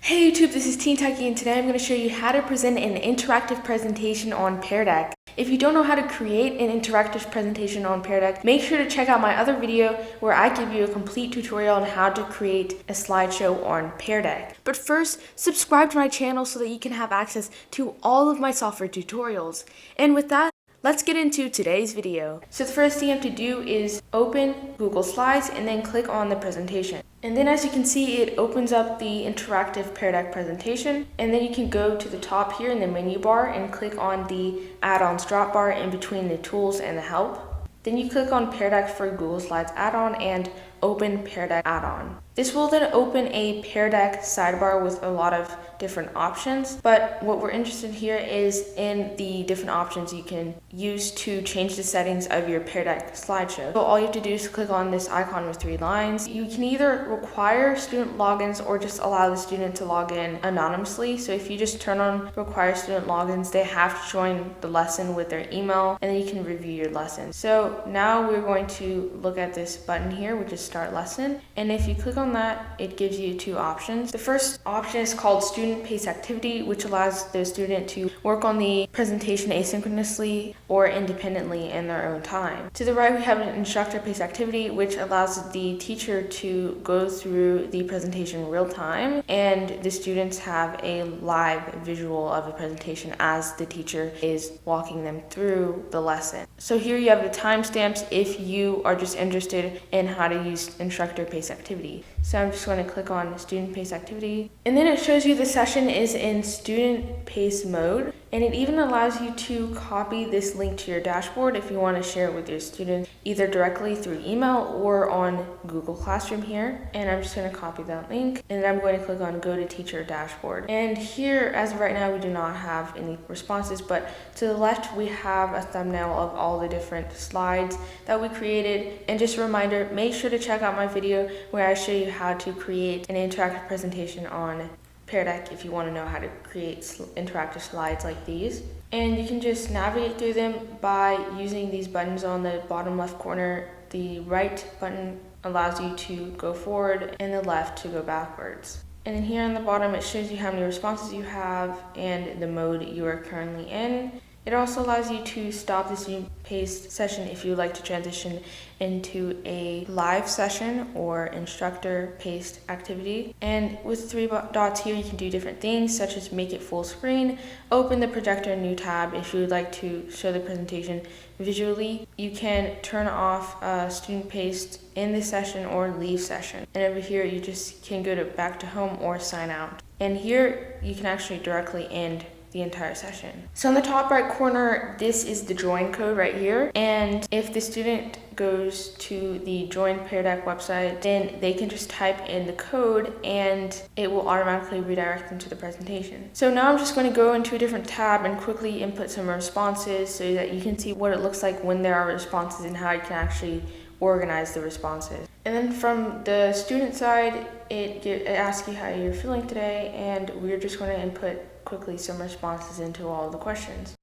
Hey YouTube, this is Teen Techie, and today I'm going to show you how to present an interactive presentation on Peardeck. If you don't know how to create an interactive presentation on Peardeck, make sure to check out my other video where I give you a complete tutorial on how to create a slideshow on Peardeck. But first, subscribe to my channel so that you can have access to all of my software tutorials. And with that, let's get into today's video. So the first thing you have to do is open Google Slides and then click on the presentation. And then as you can see, it opens up the interactive Peardeck presentation. And then you can go to the top here in the menu bar and click on the add-ons drop bar in between the tools and the help. Then you click on Peardeck for Google Slides add-on and open Peardeck add-on. This will then open a Peardeck sidebar with a lot of different options, but what we're interested here is in the different options you can use to change the settings of your Peardeck slideshow. So all you have to do is click on this icon with 3 lines. You can either require student logins or just allow the student to log in anonymously. So if you just turn on require student logins, they have to join the lesson with their email, and then you can review your lesson. So now we're going to look at this button here, which is start lesson. And if you click on that, it gives you 2 options. The first option is called student paced activity, which allows the student to work on the presentation asynchronously or independently in their own time. To the right, we have an instructor paced activity, which allows the teacher to go through the presentation real time, and the students have a live visual of the presentation as the teacher is walking them through the lesson. So here you have the timestamps if you are just interested in how to use instructor paced activity. So I'm just going to click on student paced activity, and then it shows you the session is in student paced mode, and it even allows you to copy this link to your dashboard if you want to share it with your students either directly through email or on Google Classroom here. And I'm just going to copy that link, and then I'm going to click on go to teacher dashboard. And here, as of right now, we do not have any responses, but to the left we have a thumbnail of all the different slides that we created. And just a reminder, make sure to check out my video where I show you how to create an interactive presentation on Peardeck if you want to know how to create interactive slides like these. And you can just navigate through them by using these buttons on the bottom left corner. The right button allows you to go forward and the left to go backwards. And then here on the bottom, it shows you how many responses you have and the mode you are currently in. It also allows you to stop the student paced session if you would like to transition into a live session or instructor paced activity. And with 3 dots here, you can do different things such as make it full screen, open the projector in a new tab if you would like to show the presentation visually. You can turn off student paced in the session or leave session. And over here, you just can go to back to home or sign out. And here, you can actually directly end the entire session. So in the top right corner, this is the join code right here. And if the student goes to the Join Peardeck website, then they can just type in the code and it will automatically redirect them to the presentation. So now I'm just going to go into a different tab and quickly input some responses so that you can see what it looks like when there are responses and how you can actually organize the responses. And then from the student side, it asks you how you're feeling today, and we're just going to input quickly some responses into all the questions.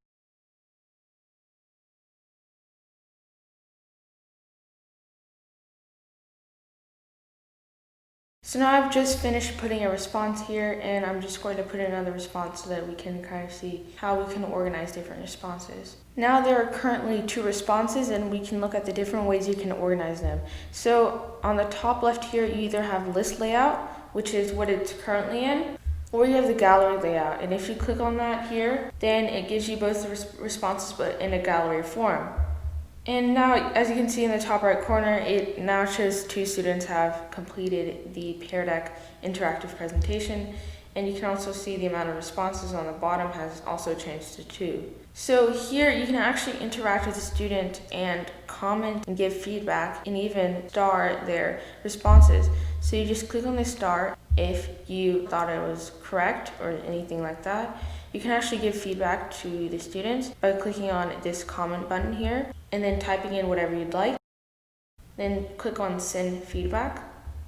So now I've just finished putting a response here, and I'm just going to put another response so that we can kind of see how we can organize different responses. Now there are currently 2 responses, and we can look at the different ways you can organize them. So on the top left here, you either have list layout, which is what it's currently in, or you have the gallery layout. And if you click on that here, then it gives you both the responses but in a gallery form. And now, as you can see in the top right corner, it now shows 2 students have completed the Peardeck interactive presentation. And you can also see the amount of responses on the bottom has also changed to 2. So here you can actually interact with the student and comment and give feedback and even star their responses. So you just click on the star if you thought it was correct or anything like that. You can actually give feedback to the students by clicking on this comment button here and then typing in whatever you'd like. Then click on send feedback.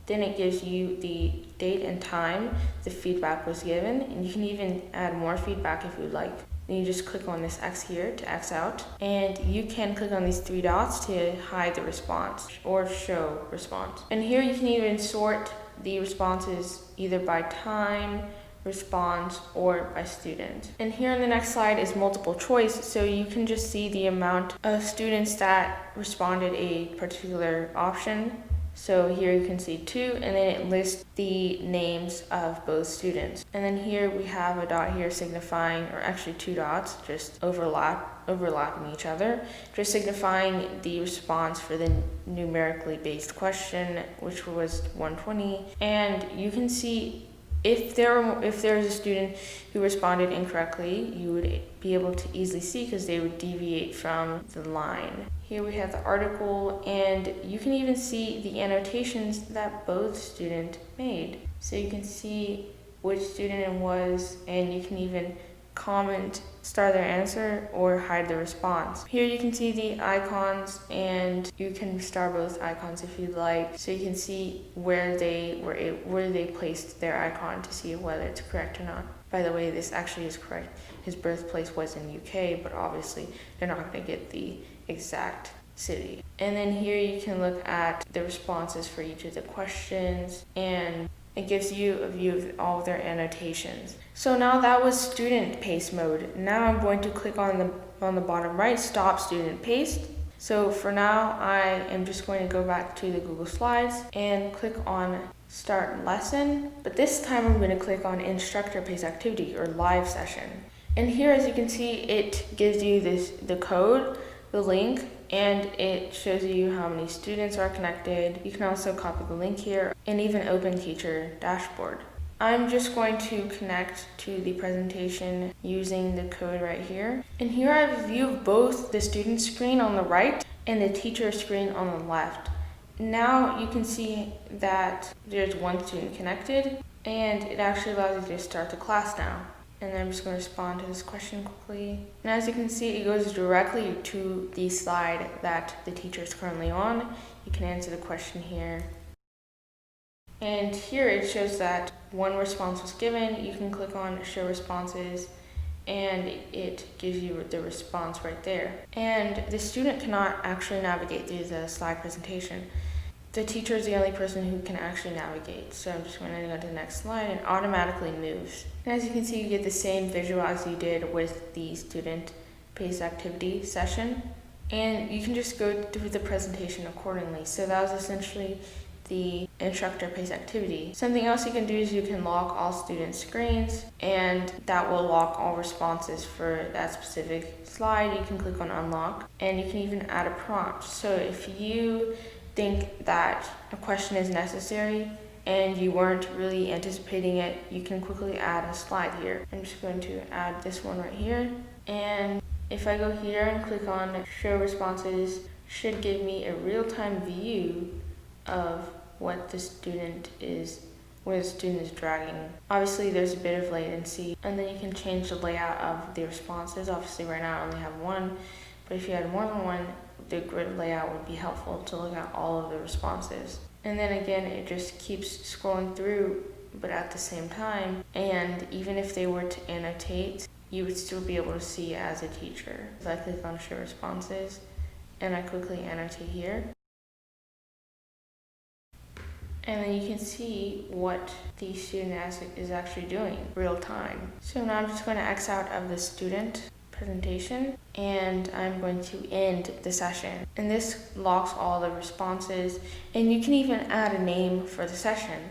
Then it gives you the date and time the feedback was given, and you can even add more feedback if you'd like. Then you just click on this X here to X out, and you can click on these 3 dots to hide the response or show response. And here you can even sort the responses either by time response, or by student. And here in the next slide is multiple choice, so you can just see the amount of students that responded a particular option. So here you can see 2, and then it lists the names of both students. And then here we have a dot here signifying, or actually 2 dots, just overlapping each other, just signifying the response for the numerically based question, which was 120. And you can see if there's a student who responded incorrectly, you would be able to easily see because they would deviate from the line. Here we have the article, and you can even see the annotations that both students made. So you can see which student it was, and you can even comment, star their answer, or hide the response. Here you can see the icons, and you can star both icons if you'd like, so you can see where they placed their icon to see whether it's correct or not. By the way, this actually is correct. His birthplace was in UK, but obviously they're not going to get the exact city. And then here you can look at the responses for each of the questions, and it gives you a view of all of their annotations. So now that was student paste mode. Now I'm going to click on the bottom right, stop student paste. So for now, I am just going to go back to the Google Slides and click on start lesson. But this time I'm going to click on instructor paste activity, or live session. And here, as you can see, it gives you the code, the link, and it shows you how many students are connected. You can also copy the link here and even open teacher dashboard. I'm just going to connect to the presentation using the code right here. And here I have a view of both the student screen on the right and the teacher screen on the left. Now you can see that there's one student connected, and it actually allows you to start the class now. And then I'm just going to respond to this question quickly. And as you can see, it goes directly to the slide that the teacher is currently on. You can answer the question here. And here it shows that one response was given. You can click on show responses, and it gives you the response right there. And the student cannot actually navigate through the slide presentation. The teacher is the only person who can actually navigate. So I'm just going to go to the next slide, and it automatically moves. And as you can see, you get the same visual as you did with the student pace activity session. And you can just go through the presentation accordingly. So that was essentially the instructor pace activity. Something else you can do is you can lock all student screens, and that will lock all responses for that specific slide. You can click on unlock, and you can even add a prompt. So if you think that a question is necessary and you weren't really anticipating it, you can quickly add a slide here. I'm just going to add this one right here, and if I go here and click on show responses, should give me a real-time view of what the student is, where the student is dragging. Obviously there's a bit of latency, and then you can change the layout of the responses. Obviously right now I only have one, but if you had more than one, the grid layout would be helpful to look at all of the responses. And then again, it just keeps scrolling through, but at the same time, and even if they were to annotate, you would still be able to see it as a teacher. So I click on show responses, and I quickly annotate here. And then you can see what the student is actually doing real time. So now I'm just going to X out of the student presentation, and I'm going to end the session. And this locks all the responses, and you can even add a name for the session.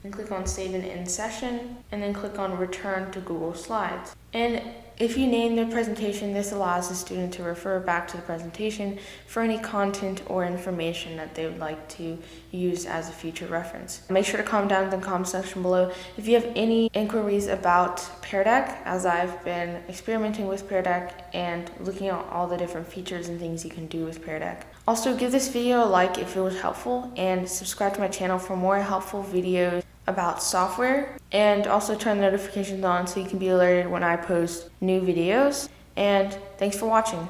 And click on save and end session, and then click on return to Google Slides. And if you name the presentation, this allows the student to refer back to the presentation for any content or information that they would like to use as a future reference. Make sure to comment down in the comment section below if you have any inquiries about Peardeck, as I've been experimenting with Peardeck and looking at all the different features and things you can do with Peardeck. Also, give this video a like if it was helpful, and subscribe to my channel for more helpful videos about software, and also turn the notifications on so you can be alerted when I post new videos. And thanks for watching.